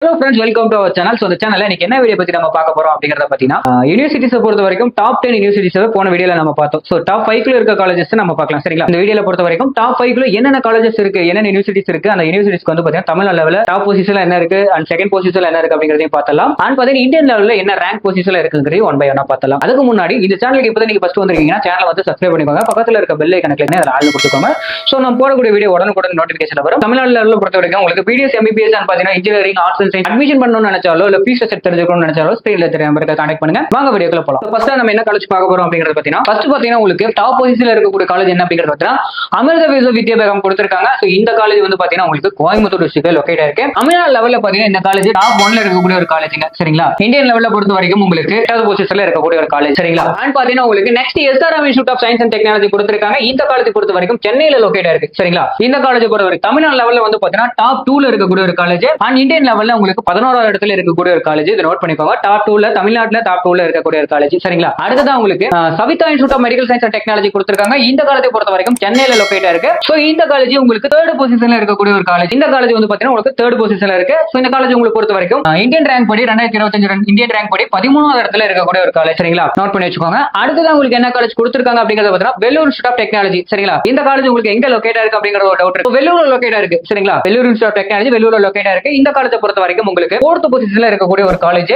Hello friends, welcome to our channel. So the channel இன்னைக்கு என்ன video பத்தி நம்ம பார்க்க போறோம் அப்படிங்கறத பத்தினா யூனிவர்சிட்டிஸ் பொறுத்த வரைக்கும் டாப் 10 யூனிவர்சிட்டிஸ் போன வீடியோல நம்ம பார்த்தோம். சோ டாப் 5 ல இருக்க காலேஜஸ் நம்ம பார்க்கலாம். சரிங்களா? இந்த வீடியோல பொறுத்த வரைக்கும் டாப் 5 ல என்னென்ன காலேஜஸ் இருக்கு, என்னென்ன யூனிவர்சிட்டிஸ் இருக்கு, அந்த யூனிவர்சிட்டிஸ்க்கு வந்து பாத்தீங்கன்னா தமிழ் லெவல்ல டாப் பொசிஷன்ல என்ன இருக்கு அண்ட் செகண்ட் பொசிஷன்ல என்ன இருக்கு அப்படிங்கறதையும் பார்த்தலாம். அண்ட் பாத்தீங்கன்னா இந்தியன் லெவல்ல என்ன ரேங்க் பொசிஷன்ல இருக்குங்கிறது ஒன் பை ஒன்னா பார்த்தலாம். அதுக்கு முன்னாடி இந்த சேனலுக்கு இப்பதான் நீங்க ஃபர்ஸ்ட் வந்திருக்கீங்கன்னா சேனலை வந்து சப்ஸ்கிரைப் பண்ணிக்கோங்க. பக்கத்துல இருக்க பெல் ஐகானை கிளிக் பண்ணி அதுல ஆல் கொடுத்துக்கோங்க. சோ நம்ம போடக்கூடிய வீடியோ உடனுக்குடன் நோட்டிபிகேஷன் வரும். தமிழ்நாடு லெவல்ல பொறுத்த வரைக்கும் உங்களுக்கு பிடிஎஸ் எம்பிபிஎஸ் அண்ட் பாத்தீங்கன்னா engineering arts and science admission பண்ணணும் நினைச்சாலோ இல்ல ஃபீஸ் ஸ்ட்ரக்சர் தெரிஞ்சுக்கணும்னு நினைச்சாலோ ஸ்கிரீன்ல தெரிய நம்பருக்கு கான்டாக்ட் பண்ணுங்க. வாங்க வீடியோக்குள்ள போலாம். ஃபர்ஸ்ட் நம்ம என்ன காலேஜ் பார்க்க போறோம் அப்படிங்கறது பாத்தீங்கன்னா ஃபர்ஸ்ட் பாத்தீங்கன்னா உங்களுக்கு டாப் பொசிஷன்ல இருக்கக்கூடிய காலேஜ் என்ன அப்படிங்கறது பாத்தீங்கன்னா அமிர்த வித்யாபீடம் கொடுத்திருக்காங்க. சோ இந்த காலேஜ் வந்து பாத்தீங்கன்னா உங்களுக்கு கோயம்புத்தூர் டிஸ்ட்ரிக்ட்ல லொகேட் ஆயிருக்கு. தமிழ்நாடு லெவல்ல பாத்தீங்கன்னா இந்த காலேஜ் டாப் 1ல இருக்கக்கூடிய ஒரு காலேஜ்ங்க. சரிங்களா? இந்தியன் லெவல்ல பொறுத்த வரைக்கும் உங்களுக்கு 8வது பொசிஷன்ல இருக்கக்கூடிய ஒரு காலேஜ். சரிங்களா? அண்ட் பாத்தீங்கன்னா உங்களுக்கு next SRM institute of science and technology கொடுத்திருக்காங்க. இந்த காலேஜ் பொறுத்த வரைக்கும் சென்னையில லொகேட் ஆயிருக்கு. சரிங்களா? இந்த காலேஜ் பொறுத்த வரைக்கும் தமிழ்நாடு லெவல்ல வந்து பாத்தீங்கன்னா டாப் 2ல இருக்கக்கூடிய ஒரு காலேஜ் அண்ட் இந்தியன் லெவல்ல உங்களுக்கு 11வது இடத்துல இருக்கக்கூடிய ஒரு காலேஜ். இதை நோட் பண்ணிக்கோங்க. டாப் 2ல தமிழ்நாட்டுல டாப் 2ல இருக்கக்கூடிய ஒரு காலேஜ். சரிங்களா? அடுத்ததா உங்களுக்கு Saveetha institute of medical science and technology கொடுத்திருக்காங்க. இந்த காலேஜை பொறுத்த வரைக்கும் சென்னையில லொகேட் ஆயிருக்கு. சோ இந்த காலேஜ் உங்களுக்கு 3rd பொசிஷன்ல இருக்கக்கூடிய ஒரு காலேஜ். இந்த காலேஜ் வந்து பாத்தீங்கன்னா உங்களுக்கு 3rd பொசிஷன்ல இருக்கு. சோ இந்த காலேஜ் உங்களுக்கு பொறுத்த வரைக்கும் இந்தியன் ரேங்க் படி 2025 இந்தியன் ரேங்க் படி 13வது இடத்துல இருக்கக்கூடிய ஒரு காலேஜ். சரிங்களா? நோட் பண்ணி வச்சுக்கோங்க. அடுத்ததா உங்களுக்கு என்ன காலேஜ் கொடுத்திருக்காங்க அப்படிங்கறத பாத்தீங்கன்னா வெள்ளூர் இன்ஸ்டிடியூட் ஆஃப் டெக்னாலஜி. சரிங்களா? இந்த காலேஜ் உங்களுக்கு எங்க லொகேட் ஆயிருக்கு அப்படிங்கற ஒரு டவுட் இருக்கு. வெள்ளூர்ல லொகேட் ஆயிருக்கு. சரிங்களா? வெள்ளூர் இன்ஸ்டிடியூட் ஆஃப் டெக்னாலஜி வெள்ளூர்ல லொகேட் ஆயிருக்கு. இந்த காலேஜை பொறுத்த வரைக்கும் உங்களுக்கு 4th பொசிஷன்ல இருக்கக்கூடிய ஒரு காலேஜ்.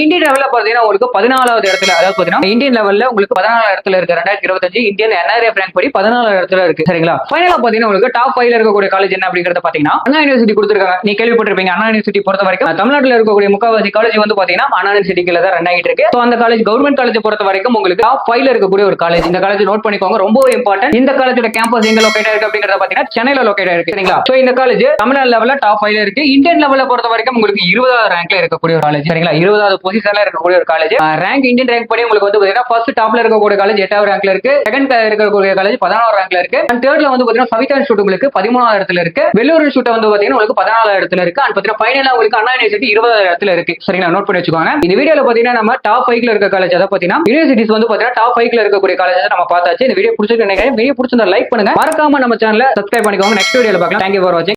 இந்தியன் லெவல்ல பாத்தீங்கன்னா உங்களுக்கு 14வது இடத்துல, அதாவது பாத்தீங்கன்னா இந்தியன் லெவல்ல உங்களுக்கு 14வது இடத்துல இருக்கு. 2025 இந்தியன் NRF ரேங்க் படி 14வது இடத்துல இருக்கு. சரிங்களா? ஃபைனலா பாத்தீங்கன்னா உங்களுக்கு டாப் 5ல இருக்கக்கூடிய காலேஜ் என்ன அப்படிங்கறத பாத்தீங்கன்னா அண்ணா யூனிவர்சிட்டி கொடுத்திருக்காங்க. நீ கேள்விப்பட்டிருப்பீங்க. அண்ணா யூனிவர்சிட்டி பொறுத்த வரைக்கும் தமிழ்நாட்டுல இருக்கக்கூடிய முக்காவாசி காலேஜ் வந்து பாத்தீங்கன்னா அண்ணா யூனிவர்சிட்டி கீழ தான் ரன் ஆகிட்டு இருக்கு. சோ அந்த காலேஜ் கவர்மெண்ட் காலேஜ் பொறுத்த வரைக்கும் உங்களுக்கு டாப் 5ல இருக்கக்கூடிய ஒரு காலேஜ். இந்த காலேஜ் நோட் பண்ணிக்கோங்க, ரொம்ப இம்பார்ட்டன்ட். இந்த காலேஜோட கேம்பஸ் எங்க லொகேட் ஆயிருக்கு அப்படிங்கறத பாத்தீங்கன்னா சென்னையில லொகேட் ஆயிருக்கு. சரிங்களா? சோ இந்த காலேஜ் தமிழ்நாடு லெவல்ல டாப் 5ல இருக்கு. இந்தியன் லெவல்ல பொறுத்த வரைக்கும் உங்களுக்கு 20வது ரேங்க்ல இருக்கக்கூடிய ஒரு காலேஜ். சரிங்களா? 20வது பொசிஷன்ல இருக்கக்கூடிய ஒரு காலேஜ். ரேங்க் இந்தியன் ரேங்க் படி உங்களுக்கு வந்து பாத்தீங்கன்னா ஃபர்ஸ்ட் டாப்ல இருக்கக்கூடிய காலேஜ் 8வது ரேங்க்ல இருக்கு. செகண்ட் இருக்கக்கூடிய காலேஜ் 14வது ரேங்க்ல இருக்கு. அண்ட் தேர்ட்ல வந்து பாத்தீங்கன்னா சவிதா இன்ஸ்டிடியூட் உங்களுக்கு 13வது இடத்துல இருக்கு. வெள்ளூர் இன்ஸ்டிடியூட் வந்து பாத்தீங்கன்னா உங்களுக்கு 14வது இடத்துல இருக்கு. அண்ட் பாத்தீங்கன்னா ஃபைனலா உங்களுக்கு அண்ணா யூனிவர்சிட்டி 20வது இடத்துல இருக்கு. சரிங்களா? நோட் பண்ணி வச்சுக்கோங்க. இந்த வீடியோல பாத்தீங்கன்னா நம்ம டாப் 5ல இருக்க காலேஜ், அத பாத்தீங்கன்னா யூனிவர்சிட்டிஸ் வந்து பாத்தீங்கன்னா டாப் 5ல இருக்கக்கூடிய காலேஜ் நம்ம பார்த்தாச்சு. இந்த வீடியோ பிடிச்சிருக்கு நினைக்கிறேன். வீடியோ பிடிச்சிருந்தா லைக் பண்ணுங்க. மறக்காம நம்ம சேனலை சப்ஸ்கிரைப் பண்ணிக்கோங்க. நெக்ஸ்ட் வீடியோல பார்க்கலாம். Thank you for watching.